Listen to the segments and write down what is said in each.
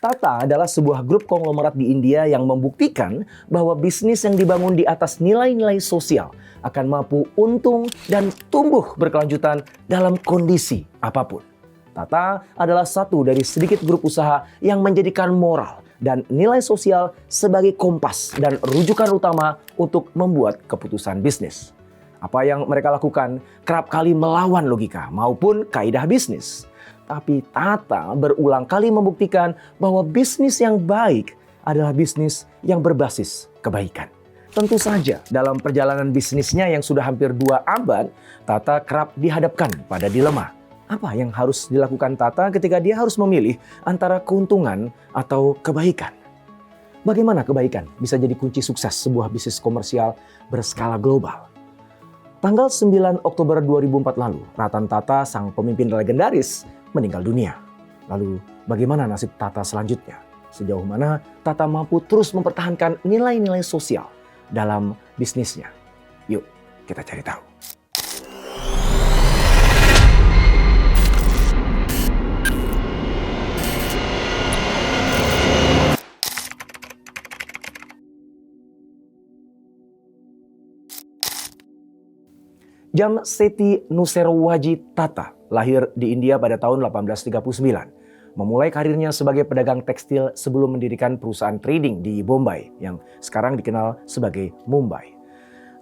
Tata adalah sebuah grup konglomerat di India yang membuktikan bahwa bisnis yang dibangun di atas nilai-nilai sosial akan mampu untung dan tumbuh berkelanjutan dalam kondisi apapun. Tata adalah satu dari sedikit grup usaha yang menjadikan moral dan nilai sosial sebagai kompas dan rujukan utama untuk membuat keputusan bisnis. Apa yang mereka lakukan kerap kali melawan logika maupun kaidah bisnis. Tapi Tata berulang kali membuktikan bahwa bisnis yang baik adalah bisnis yang berbasis kebaikan. Tentu saja dalam perjalanan bisnisnya yang sudah hampir 2 abad, Tata kerap dihadapkan pada dilema. Apa yang harus dilakukan Tata ketika dia harus memilih antara keuntungan atau kebaikan? Bagaimana kebaikan bisa jadi kunci sukses sebuah bisnis komersial berskala global? Tanggal 9 Oktober 2004 lalu, Ratan Tata, sang pemimpin legendaris, meninggal dunia. Lalu bagaimana nasib Tata selanjutnya? Sejauh mana Tata mampu terus mempertahankan nilai-nilai sosial dalam bisnisnya? Yuk kita cari tahu. Jamseti Nuserowji Tata lahir di India pada tahun 1839. Memulai karirnya sebagai pedagang tekstil sebelum mendirikan perusahaan trading di Bombay yang sekarang dikenal sebagai Mumbai.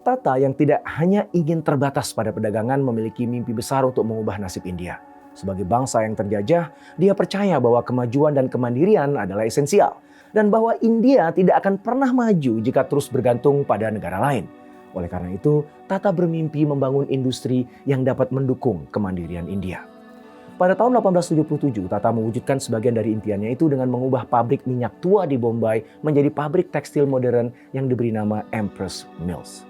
Tata yang tidak hanya ingin terbatas pada perdagangan memiliki mimpi besar untuk mengubah nasib India. Sebagai bangsa yang terjajah, dia percaya bahwa kemajuan dan kemandirian adalah esensial. Dan bahwa India tidak akan pernah maju jika terus bergantung pada negara lain. Oleh karena itu, Tata bermimpi membangun industri yang dapat mendukung kemandirian India. Pada tahun 1877, Tata mewujudkan sebagian dari impiannya itu dengan mengubah pabrik minyak tua di Bombay menjadi pabrik tekstil modern yang diberi nama Empress Mills.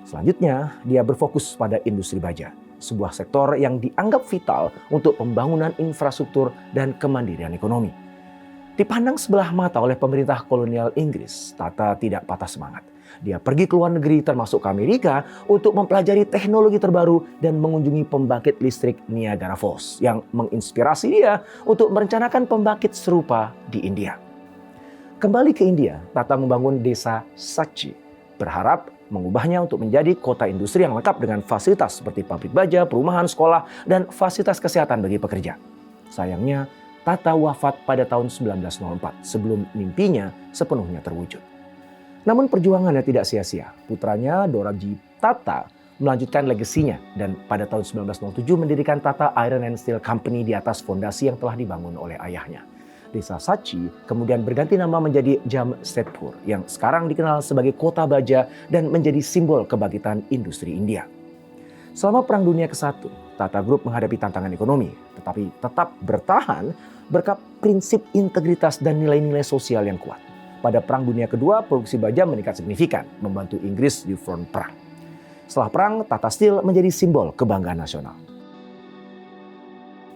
Selanjutnya, dia berfokus pada industri baja, sebuah sektor yang dianggap vital untuk pembangunan infrastruktur dan kemandirian ekonomi. Dipandang sebelah mata oleh pemerintah kolonial Inggris, Tata tidak patah semangat. Dia pergi ke luar negeri termasuk ke Amerika untuk mempelajari teknologi terbaru dan mengunjungi pembangkit listrik Niagara Falls yang menginspirasi dia untuk merencanakan pembangkit serupa di India. Kembali ke India, Tata membangun desa Sachi, berharap mengubahnya untuk menjadi kota industri yang lengkap dengan fasilitas seperti pabrik baja, perumahan, sekolah, dan fasilitas kesehatan bagi pekerja. Sayangnya, Tata wafat pada tahun 1904 sebelum mimpinya sepenuhnya terwujud. Namun perjuangannya tidak sia-sia. Putranya Dorabji Tata melanjutkan legasinya dan pada tahun 1907 mendirikan Tata Iron and Steel Company di atas fondasi yang telah dibangun oleh ayahnya. Desa Sachi kemudian berganti nama menjadi Jamshedpur yang sekarang dikenal sebagai kota baja dan menjadi simbol kebangkitan industri India. Selama Perang Dunia ke-1, Tata Group menghadapi tantangan ekonomi, tetapi tetap bertahan berkat prinsip integritas dan nilai-nilai sosial yang kuat. Pada Perang Dunia Kedua, produksi baja meningkat signifikan, membantu Inggris di front perang. Setelah perang, Tata Steel menjadi simbol kebanggaan nasional.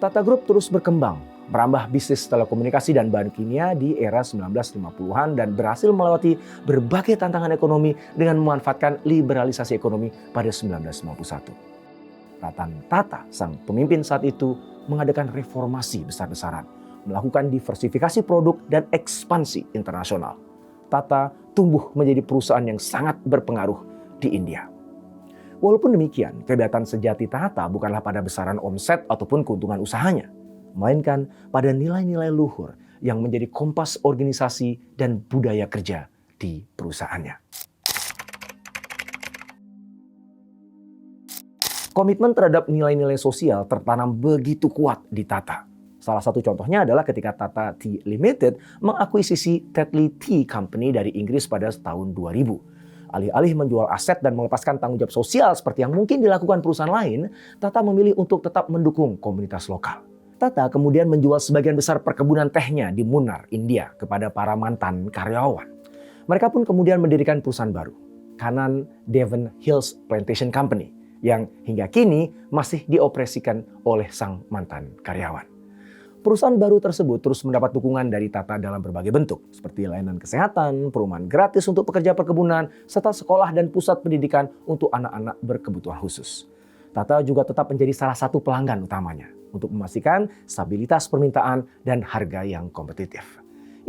Tata Group terus berkembang, merambah bisnis telekomunikasi dan bahan kimia di era 1950-an dan berhasil melewati berbagai tantangan ekonomi dengan memanfaatkan liberalisasi ekonomi pada 1991. Ratan Tata, sang pemimpin saat itu, mengadakan reformasi besar-besaran, melakukan diversifikasi produk dan ekspansi internasional. Tata tumbuh menjadi perusahaan yang sangat berpengaruh di India. Walaupun demikian, kehebasan sejati Tata bukanlah pada besaran omset ataupun keuntungan usahanya, melainkan pada nilai-nilai luhur yang menjadi kompas organisasi dan budaya kerja di perusahaannya. Komitmen terhadap nilai-nilai sosial tertanam begitu kuat di Tata. Salah satu contohnya adalah ketika Tata Tea Limited mengakuisisi Tetley Tea Company dari Inggris pada tahun 2000. Alih-alih menjual aset dan melepaskan tanggung jawab sosial seperti yang mungkin dilakukan perusahaan lain, Tata memilih untuk tetap mendukung komunitas lokal. Tata kemudian menjual sebagian besar perkebunan tehnya di Munnar, India kepada para mantan karyawan. Mereka pun kemudian mendirikan perusahaan baru, Canaan Devon Hills Plantation Company, yang hingga kini masih dioperasikan oleh sang mantan karyawan. Perusahaan baru tersebut terus mendapat dukungan dari Tata dalam berbagai bentuk, seperti layanan kesehatan, perumahan gratis untuk pekerja perkebunan, serta sekolah dan pusat pendidikan untuk anak-anak berkebutuhan khusus. Tata juga tetap menjadi salah satu pelanggan utamanya untuk memastikan stabilitas permintaan dan harga yang kompetitif.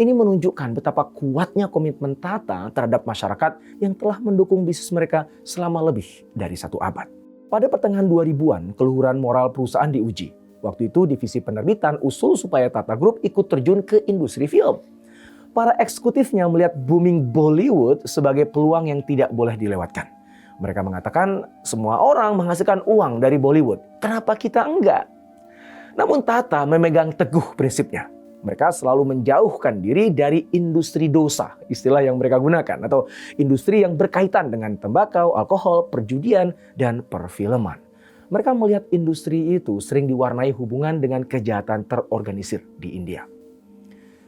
Ini menunjukkan betapa kuatnya komitmen Tata terhadap masyarakat yang telah mendukung bisnis mereka selama lebih dari 1 abad. Pada pertengahan 2000-an, keluhuran moral perusahaan diuji. Waktu itu divisi penerbitan usul supaya Tata Group ikut terjun ke industri film. Para eksekutifnya melihat booming Bollywood sebagai peluang yang tidak boleh dilewatkan. Mereka mengatakan semua orang menghasilkan uang dari Bollywood, kenapa kita enggak? Namun Tata memegang teguh prinsipnya. Mereka selalu menjauhkan diri dari industri dosa, istilah yang mereka gunakan, atau industri yang berkaitan dengan tembakau, alkohol, perjudian, dan perfilman. Mereka melihat industri itu sering diwarnai hubungan dengan kejahatan terorganisir di India.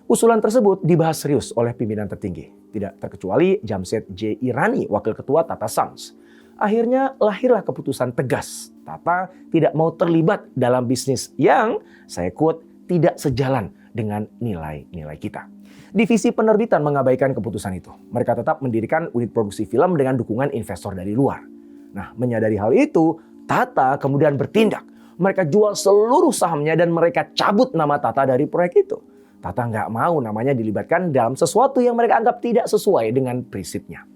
Usulan tersebut dibahas serius oleh pimpinan tertinggi, tidak terkecuali Jamshed J. Irani, wakil ketua Tata Sons. Akhirnya lahirlah keputusan tegas. Tata tidak mau terlibat dalam bisnis yang, saya quote, tidak sejalan dengan nilai-nilai kita. Divisi penerbitan mengabaikan keputusan itu. Mereka tetap mendirikan unit produksi film dengan dukungan investor dari luar. Nah, menyadari hal itu, Tata kemudian bertindak. Mereka jual seluruh sahamnya dan mereka cabut nama Tata dari proyek itu. Tata nggak mau namanya dilibatkan dalam sesuatu yang mereka anggap tidak sesuai dengan prinsipnya.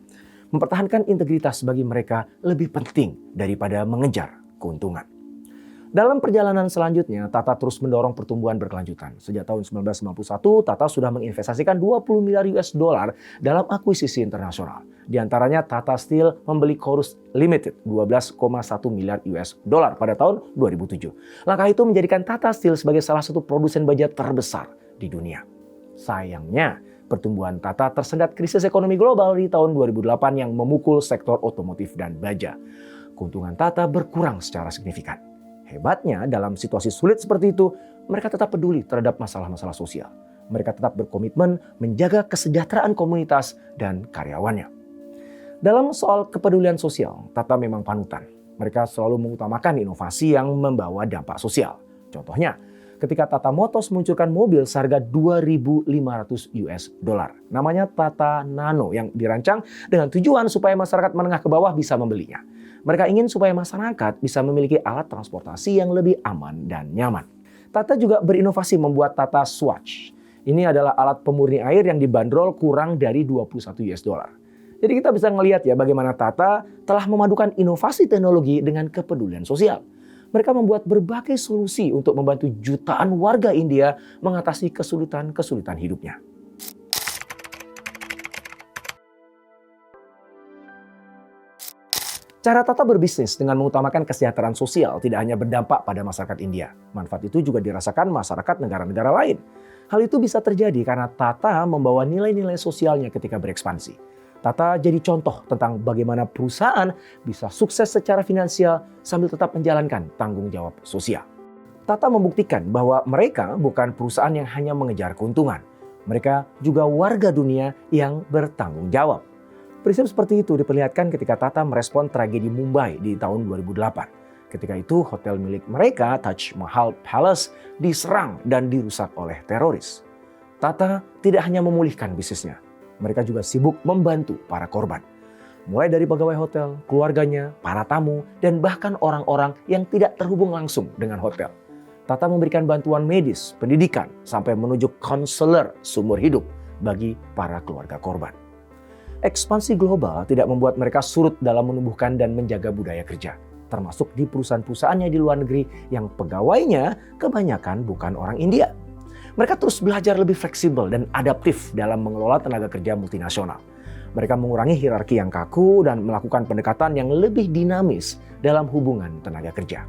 Mempertahankan integritas bagi mereka lebih penting daripada mengejar keuntungan. Dalam perjalanan selanjutnya, Tata terus mendorong pertumbuhan berkelanjutan. Sejak tahun 1991, Tata sudah menginvestasikan 20 miliar US dollar dalam akuisisi internasional. Di antaranya Tata Steel membeli Corus Limited 12,1 miliar US dollar pada tahun 2007. Langkah itu menjadikan Tata Steel sebagai salah satu produsen baja terbesar di dunia. Sayangnya, pertumbuhan Tata tersendat krisis ekonomi global di tahun 2008 yang memukul sektor otomotif dan baja. Keuntungan Tata berkurang secara signifikan. Hebatnya, dalam situasi sulit seperti itu, mereka tetap peduli terhadap masalah-masalah sosial. Mereka tetap berkomitmen menjaga kesejahteraan komunitas dan karyawannya. Dalam soal kepedulian sosial, Tata memang panutan. Mereka selalu mengutamakan inovasi yang membawa dampak sosial. Contohnya, ketika Tata Motors meluncurkan mobil seharga 2.500 US dollar. Namanya Tata Nano yang dirancang dengan tujuan supaya masyarakat menengah ke bawah bisa membelinya. Mereka ingin supaya masyarakat bisa memiliki alat transportasi yang lebih aman dan nyaman. Tata juga berinovasi membuat Tata Swatch. Ini adalah alat pemurni air yang dibanderol kurang dari 21 US dollar. Jadi kita bisa ngelihat ya bagaimana Tata telah memadukan inovasi teknologi dengan kepedulian sosial. Mereka membuat berbagai solusi untuk membantu jutaan warga India mengatasi kesulitan-kesulitan hidupnya. Cara Tata berbisnis dengan mengutamakan kesejahteraan sosial tidak hanya berdampak pada masyarakat India. Manfaat itu juga dirasakan masyarakat negara-negara lain. Hal itu bisa terjadi karena Tata membawa nilai-nilai sosialnya ketika berekspansi. Tata jadi contoh tentang bagaimana perusahaan bisa sukses secara finansial sambil tetap menjalankan tanggung jawab sosial. Tata membuktikan bahwa mereka bukan perusahaan yang hanya mengejar keuntungan. Mereka juga warga dunia yang bertanggung jawab. Prinsip seperti itu diperlihatkan ketika Tata merespon tragedi Mumbai di tahun 2008. Ketika itu hotel milik mereka, Taj Mahal Palace, diserang dan dirusak oleh teroris. Tata tidak hanya memulihkan bisnisnya. Mereka juga sibuk membantu para korban. Mulai dari pegawai hotel, keluarganya, para tamu, dan bahkan orang-orang yang tidak terhubung langsung dengan hotel. Tata memberikan bantuan medis, pendidikan, sampai menuju konselor seumur hidup bagi para keluarga korban. Ekspansi global tidak membuat mereka surut dalam menumbuhkan dan menjaga budaya kerja. Termasuk di perusahaan-perusahaannya di luar negeri yang pegawainya kebanyakan bukan orang India. Mereka terus belajar lebih fleksibel dan adaptif dalam mengelola tenaga kerja multinasional. Mereka mengurangi hierarki yang kaku dan melakukan pendekatan yang lebih dinamis dalam hubungan tenaga kerja.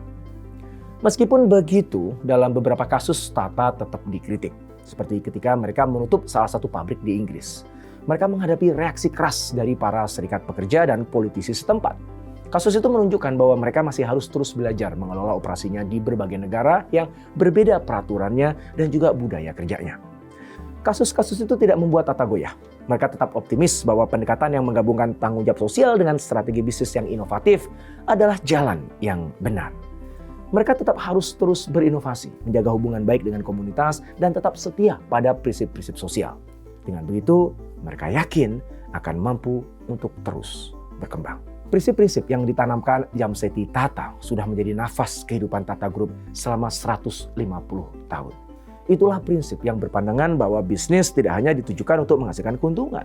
Meskipun begitu, dalam beberapa kasus Tata tetap dikritik. Seperti ketika mereka menutup salah satu pabrik di Inggris. Mereka menghadapi reaksi keras dari para serikat pekerja dan politisi setempat. Kasus itu menunjukkan bahwa mereka masih harus terus belajar mengelola operasinya di berbagai negara yang berbeda peraturannya dan juga budaya kerjanya. Kasus-kasus itu tidak membuat Tata goyah. Mereka tetap optimis bahwa pendekatan yang menggabungkan tanggung jawab sosial dengan strategi bisnis yang inovatif adalah jalan yang benar. Mereka tetap harus terus berinovasi, menjaga hubungan baik dengan komunitas, dan tetap setia pada prinsip-prinsip sosial. Dengan begitu, mereka yakin akan mampu untuk terus berkembang. Prinsip-prinsip yang ditanamkan Jamsetty Tata sudah menjadi nafas kehidupan Tata Group selama 150 tahun. Itulah prinsip yang berpandangan bahwa bisnis tidak hanya ditujukan untuk menghasilkan keuntungan.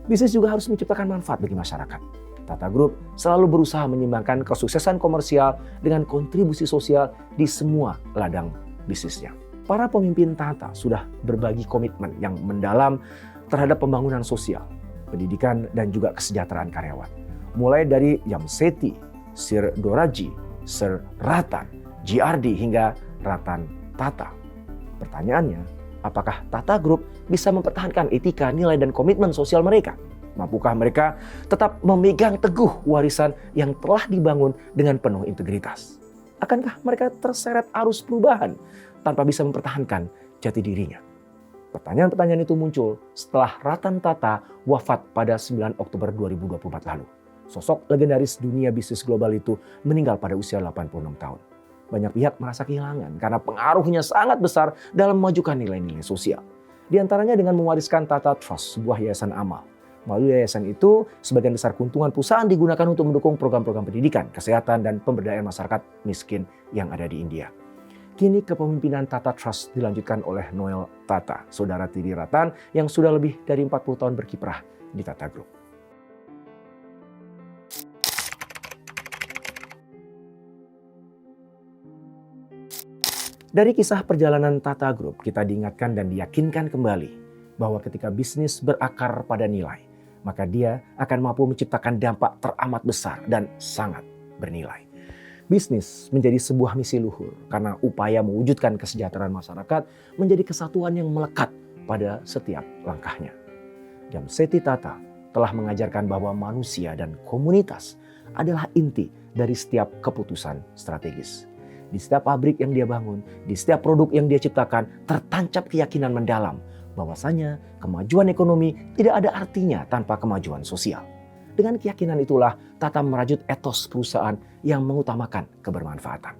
Bisnis juga harus menciptakan manfaat bagi masyarakat. Tata Group selalu berusaha menyimbangkan kesuksesan komersial dengan kontribusi sosial di semua ladang bisnisnya. Para pemimpin Tata sudah berbagi komitmen yang mendalam terhadap pembangunan sosial, pendidikan, dan juga kesejahteraan karyawan. Mulai dari Jamseti, Sir Doraji, Sir Ratan, GRD hingga Ratan Tata. Pertanyaannya, apakah Tata Group bisa mempertahankan etika, nilai, dan komitmen sosial mereka? Mampukah mereka tetap memegang teguh warisan yang telah dibangun dengan penuh integritas? Akankah mereka terseret arus perubahan tanpa bisa mempertahankan jati dirinya? Pertanyaan-pertanyaan itu muncul setelah Ratan Tata wafat pada 9 Oktober 2024 lalu. Sosok legendaris dunia bisnis global itu meninggal pada usia 86 tahun. Banyak pihak merasa kehilangan karena pengaruhnya sangat besar dalam memajukan nilai-nilai sosial. Di antaranya dengan mewariskan Tata Trust, sebuah yayasan amal. Melalui yayasan itu, sebagian besar keuntungan perusahaan digunakan untuk mendukung program-program pendidikan, kesehatan, dan pemberdayaan masyarakat miskin yang ada di India. Kini kepemimpinan Tata Trust dilanjutkan oleh Noel Tata, saudara tiri Ratan yang sudah lebih dari 40 tahun berkiprah di Tata Group. Dari kisah perjalanan Tata Group, kita diingatkan dan diyakinkan kembali bahwa ketika bisnis berakar pada nilai, maka dia akan mampu menciptakan dampak teramat besar dan sangat bernilai. Bisnis menjadi sebuah misi luhur karena upaya mewujudkan kesejahteraan masyarakat menjadi kesatuan yang melekat pada setiap langkahnya. Jamseti Tata telah mengajarkan bahwa manusia dan komunitas adalah inti dari setiap keputusan strategis. Di setiap pabrik yang dia bangun, di setiap produk yang dia ciptakan, tertancap keyakinan mendalam bahwasanya kemajuan ekonomi tidak ada artinya tanpa kemajuan sosial. Dengan keyakinan itulah Tata merajut etos perusahaan yang mengutamakan kebermanfaatan.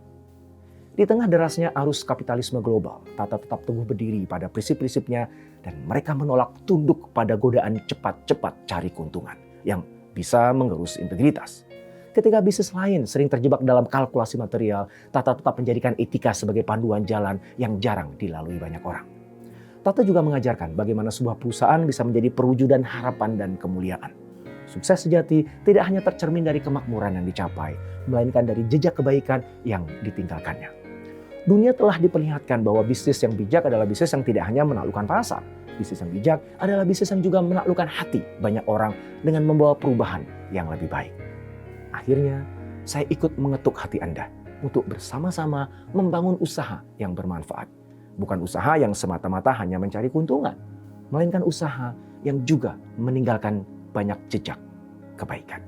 Di tengah derasnya arus kapitalisme global, Tata tetap teguh berdiri pada prinsip-prinsipnya dan mereka menolak tunduk pada godaan cepat-cepat cari keuntungan yang bisa menggerus integritas. Ketika bisnis lain sering terjebak dalam kalkulasi material, Tata tetap menjadikan etika sebagai panduan jalan yang jarang dilalui banyak orang. Tata juga mengajarkan bagaimana sebuah perusahaan bisa menjadi perwujudan harapan dan kemuliaan. Sukses sejati tidak hanya tercermin dari kemakmuran yang dicapai, melainkan dari jejak kebaikan yang ditinggalkannya. Dunia telah diperlihatkan bahwa bisnis yang bijak adalah bisnis yang tidak hanya menaklukkan pasar. Bisnis yang bijak adalah bisnis yang juga menaklukkan hati banyak orang dengan membawa perubahan yang lebih baik. Akhirnya, saya ikut mengetuk hati Anda untuk bersama-sama membangun usaha yang bermanfaat. Bukan usaha yang semata-mata hanya mencari keuntungan, melainkan usaha yang juga meninggalkan banyak jejak kebaikan.